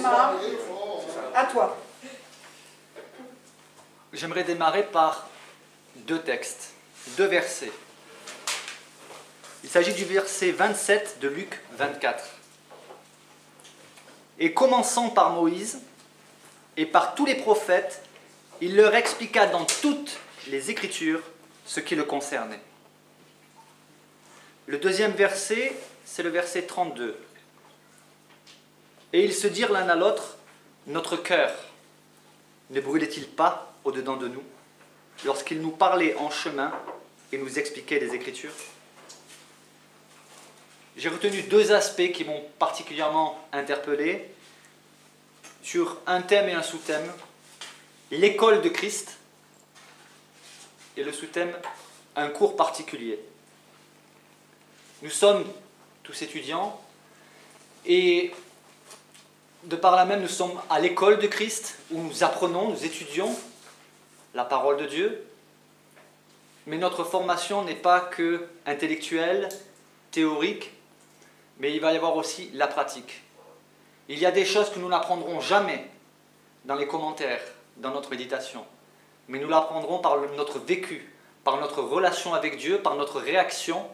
Thomas, à toi. J'aimerais démarrer par deux textes, deux versets. Il s'agit du verset 27 de Luc 24. Et commençant par Moïse et par tous les prophètes, il leur expliqua dans toutes les Écritures ce qui le concernait. Le deuxième verset, c'est le verset 32. Et ils se dirent l'un à l'autre, notre cœur ne brûlait-il pas au-dedans de nous lorsqu'il nous parlait en chemin et nous expliquait les Écritures? J'ai retenu deux aspects qui m'ont particulièrement interpellé sur un thème et un sous-thème, l'école de Christ, et le sous-thème, un cours particulier. Nous sommes tous étudiants et de par là même nous sommes à l'école de Christ où nous apprenons, nous étudions la parole de Dieu, mais notre formation n'est pas que intellectuelle, théorique, mais il va y avoir aussi la pratique. Il y a des choses que nous n'apprendrons jamais dans les commentaires, dans notre méditation, mais nous l'apprendrons par notre vécu, par notre relation avec Dieu, par notre réaction,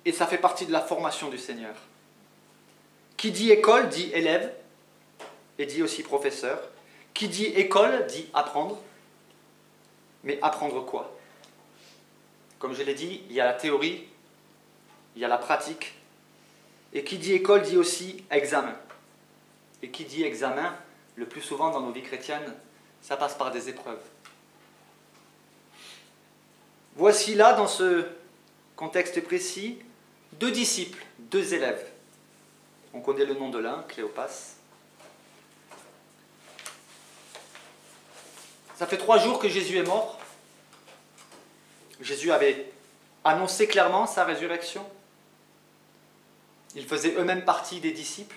et ça fait partie de la formation du Seigneur. Qui dit école dit élève, et dit aussi professeur. Qui dit école dit apprendre, mais apprendre quoi? Comme je l'ai dit, il y a la théorie, il y a la pratique, et qui dit école dit aussi examen. Et qui dit examen, le plus souvent dans nos vies chrétiennes, ça passe par des épreuves. Voici là, dans ce contexte précis, deux disciples, deux élèves. On connaît le nom de l'un, Cléopas. Ça fait 3 jours que Jésus est mort. Jésus avait annoncé clairement sa résurrection. Ils faisaient eux-mêmes partie des disciples,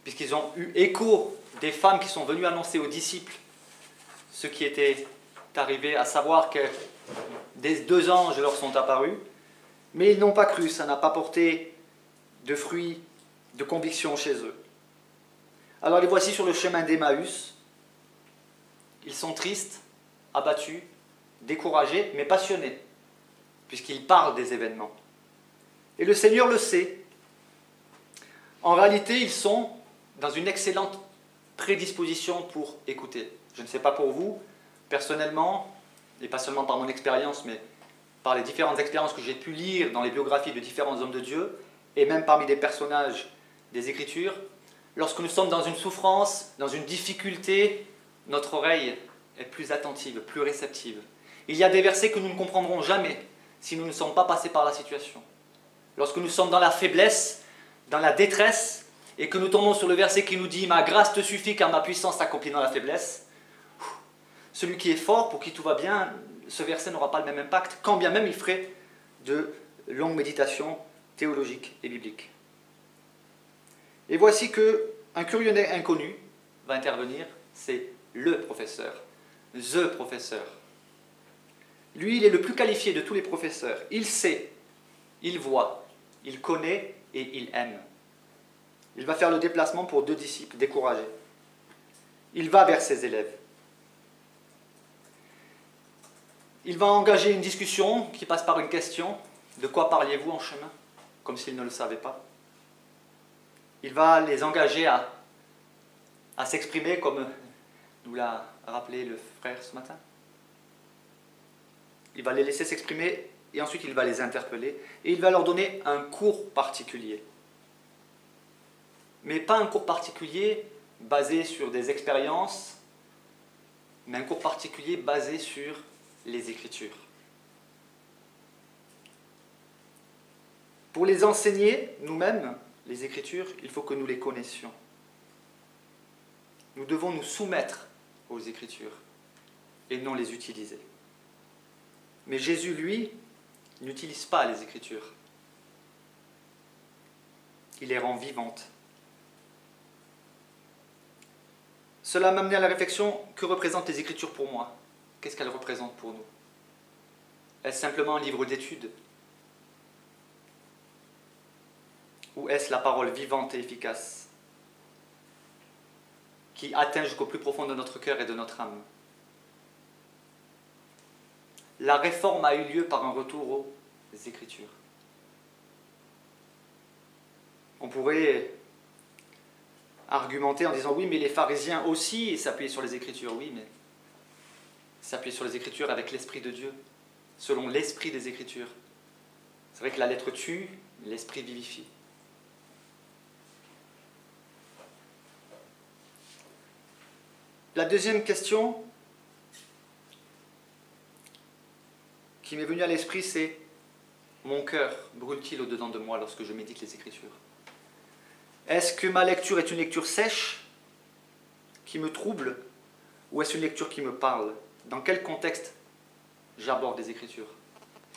puisqu'ils ont eu écho des femmes qui sont venues annoncer aux disciples ce qui était arrivé, à savoir que des 2 anges leur sont apparus, mais ils n'ont pas cru, ça n'a pas porté de fruits de conviction chez eux. Alors les voici sur le chemin d'Emmaüs. Ils sont tristes, abattus, découragés, mais passionnés, puisqu'ils parlent des événements. Et le Seigneur le sait. En réalité, ils sont dans une excellente prédisposition pour écouter. Je ne sais pas pour vous, personnellement, et pas seulement par mon expérience, mais par les différentes expériences que j'ai pu lire dans les biographies de différents hommes de Dieu, et même parmi les personnages des Écritures, lorsque nous sommes dans une souffrance, dans une difficulté, notre oreille est plus attentive, plus réceptive. Il y a des versets que nous ne comprendrons jamais si nous ne sommes pas passés par la situation. Lorsque nous sommes dans la faiblesse, dans la détresse, et que nous tombons sur le verset qui nous dit « Ma grâce te suffit car ma puissance s'accomplit dans la faiblesse », celui qui est fort, pour qui tout va bien, ce verset n'aura pas le même impact, quand bien même il ferait de longues méditations théologiques et bibliques. Et voici qu'un curieux inconnu va intervenir, c'est le professeur, the professeur. Lui, il est le plus qualifié de tous les professeurs. Il sait, il voit, il connaît et il aime. Il va faire le déplacement pour 2 disciples découragés. Il va vers ses élèves. Il va engager une discussion qui passe par une question. De quoi parliez-vous en chemin? Comme s'ils ne le savaient pas. Il va les engager à s'exprimer comme nous l'a rappelé le frère ce matin. Il va les laisser s'exprimer et ensuite il va les interpeller et il va leur donner un cours particulier. Mais pas un cours particulier basé sur des expériences, mais un cours particulier basé sur les Écritures. Pour les enseigner nous-mêmes, les Écritures, il faut que nous les connaissions. Nous devons nous soumettre aux Écritures et non les utiliser. Mais Jésus, lui, n'utilise pas les Écritures. Il les rend vivantes. Cela m'a amené à la réflexion, que représentent les Écritures pour moi? Qu'est-ce qu'elles représentent pour nous? Est-ce simplement un livre d'études? Ou est-ce la parole vivante et efficace qui atteint jusqu'au plus profond de notre cœur et de notre âme. La réforme a eu lieu par un retour aux Écritures. On pourrait argumenter en disant oui, mais les pharisiens aussi s'appuyaient sur les Écritures. Oui, mais s'appuyer sur les Écritures avec l'Esprit de Dieu, selon l'Esprit des Écritures. C'est vrai que la lettre tue, l'Esprit vivifie. La deuxième question qui m'est venue à l'esprit, c'est mon cœur brûle-t-il au-dedans de moi lorsque je médite les Écritures? Est-ce que ma lecture est une lecture sèche, qui me trouble, ou est-ce une lecture qui me parle? Dans quel contexte j'aborde les Écritures?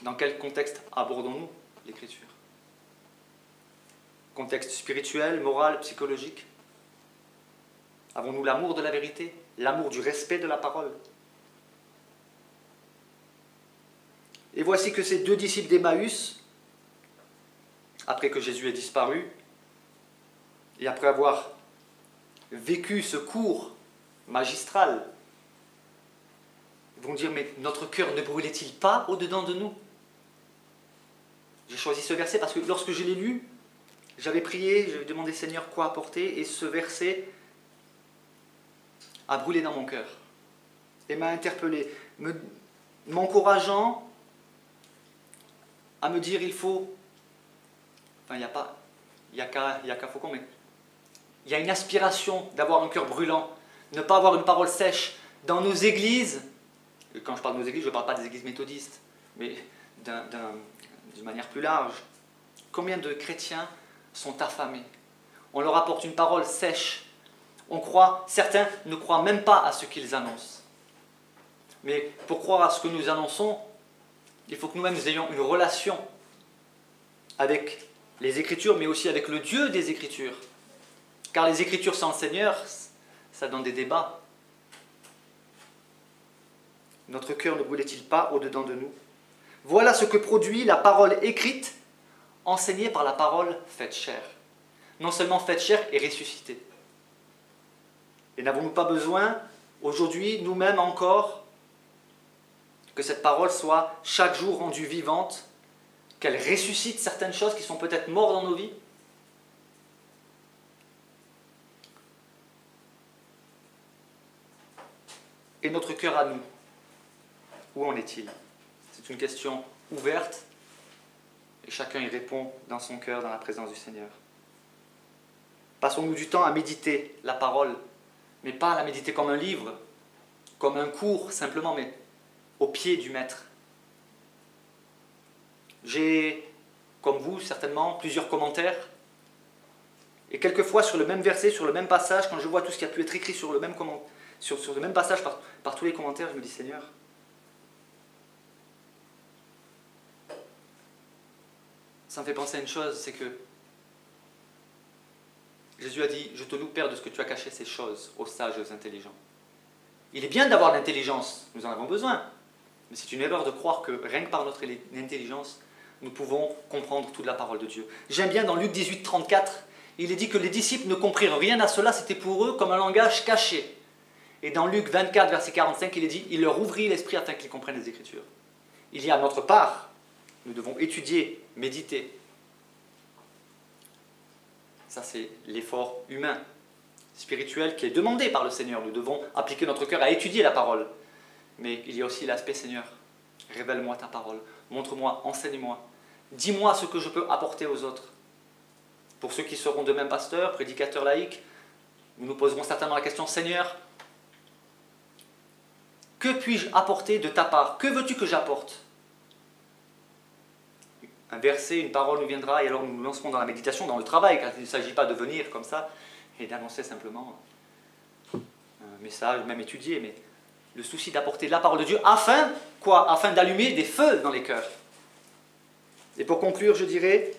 Dans quel contexte abordons-nous l'Écriture? Contexte spirituel, moral, psychologique? Avons-nous l'amour de la vérité? L'amour du respect de la parole? Et voici que ces deux disciples d'Emmaüs, après que Jésus ait disparu, et après avoir vécu ce cours magistral, vont dire, mais notre cœur ne brûlait-il pas au-dedans de nous? J'ai choisi ce verset parce que lorsque je l'ai lu, j'avais prié, j'avais demandé Seigneur quoi apporter, et ce verset a brûlé dans mon cœur et m'a interpellé, m'encourageant à me dire il faut, enfin il n'y a qu'à Faucon, mais il y a une aspiration d'avoir un cœur brûlant, ne pas avoir une parole sèche dans nos églises. Et quand je parle de nos églises, je ne parle pas des églises méthodistes, mais d'une manière plus large. Combien de chrétiens sont affamés? On leur apporte une parole sèche. Certains ne croient même pas à ce qu'ils annoncent. Mais pour croire à ce que nous annonçons, il faut que nous-mêmes ayons une relation avec les Écritures, mais aussi avec le Dieu des Écritures. Car les Écritures sans le Seigneur, ça donne des débats. Notre cœur ne brûlait-il pas au-dedans de nous? Voilà ce que produit la parole écrite, enseignée par la parole faite chair. Non seulement faite chair et ressuscitée. Et n'avons-nous pas besoin, aujourd'hui, nous-mêmes encore, que cette parole soit chaque jour rendue vivante, qu'elle ressuscite certaines choses qui sont peut-être mortes dans nos vies? Et notre cœur à nous, où en est-il? C'est une question ouverte, et chacun y répond dans son cœur, dans la présence du Seigneur. Passons-nous du temps à méditer la parole, mais pas à la méditer comme un livre, comme un cours simplement, mais au pied du Maître. J'ai, comme vous certainement, plusieurs commentaires, et quelquefois sur le même verset, sur le même passage, quand je vois tout ce qui a pu être écrit sur le même, sur le même passage par tous les commentaires, je me dis Seigneur, ça me fait penser à une chose, c'est que Jésus a dit, je te loue Père de ce que tu as caché ces choses aux sages et aux intelligents. Il est bien d'avoir l'intelligence, nous en avons besoin, mais c'est une erreur de croire que rien que par notre intelligence, nous pouvons comprendre toute la parole de Dieu. J'aime bien dans Luc 18, 34, il est dit que les disciples ne comprirent rien à cela, c'était pour eux comme un langage caché. Et dans Luc 24, verset 45, il est dit, il leur ouvrit l'esprit afin qu'ils comprennent les Écritures. Il y a à notre part, nous devons étudier, méditer. Ça, c'est l'effort humain, spirituel qui est demandé par le Seigneur. Nous devons appliquer notre cœur à étudier la parole. Mais il y a aussi l'aspect Seigneur. Révèle-moi ta parole. Montre-moi, enseigne-moi. Dis-moi ce que je peux apporter aux autres. Pour ceux qui seront de même pasteurs, prédicateurs laïcs, nous nous poserons certainement la question, Seigneur, que puis-je apporter de ta part? Que veux-tu que j'apporte? Un verset, une parole nous viendra et alors nous nous lancerons dans la méditation, dans le travail, car il ne s'agit pas de venir comme ça et d'annoncer simplement un message, même étudié, mais le souci d'apporter la parole de Dieu afin, quoi? Afin d'allumer des feux dans les cœurs. Et pour conclure, je dirais,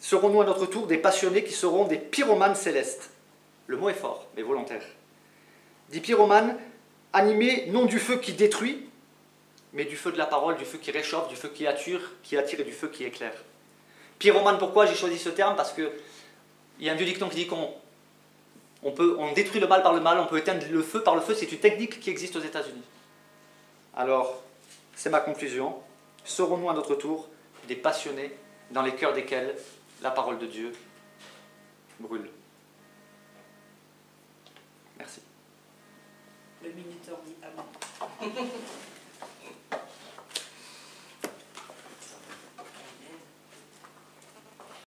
serons-nous à notre tour des passionnés qui seront des pyromanes célestes? Le mot est fort, mais volontaire. Des pyromanes animés non du feu qui détruit, mais du feu de la parole, du feu qui réchauffe, du feu qui attire et du feu qui éclaire. Pyromane, pourquoi j'ai choisi ce terme? Parce qu'il y a un vieux dicton qui dit qu'on On détruit le mal par le mal, on peut éteindre le feu par le feu, c'est une technique qui existe aux États-Unis. Alors, c'est ma conclusion. Serons-nous à notre tour des passionnés dans les cœurs desquels la parole de Dieu brûle. Merci. Le minuteur dit amen.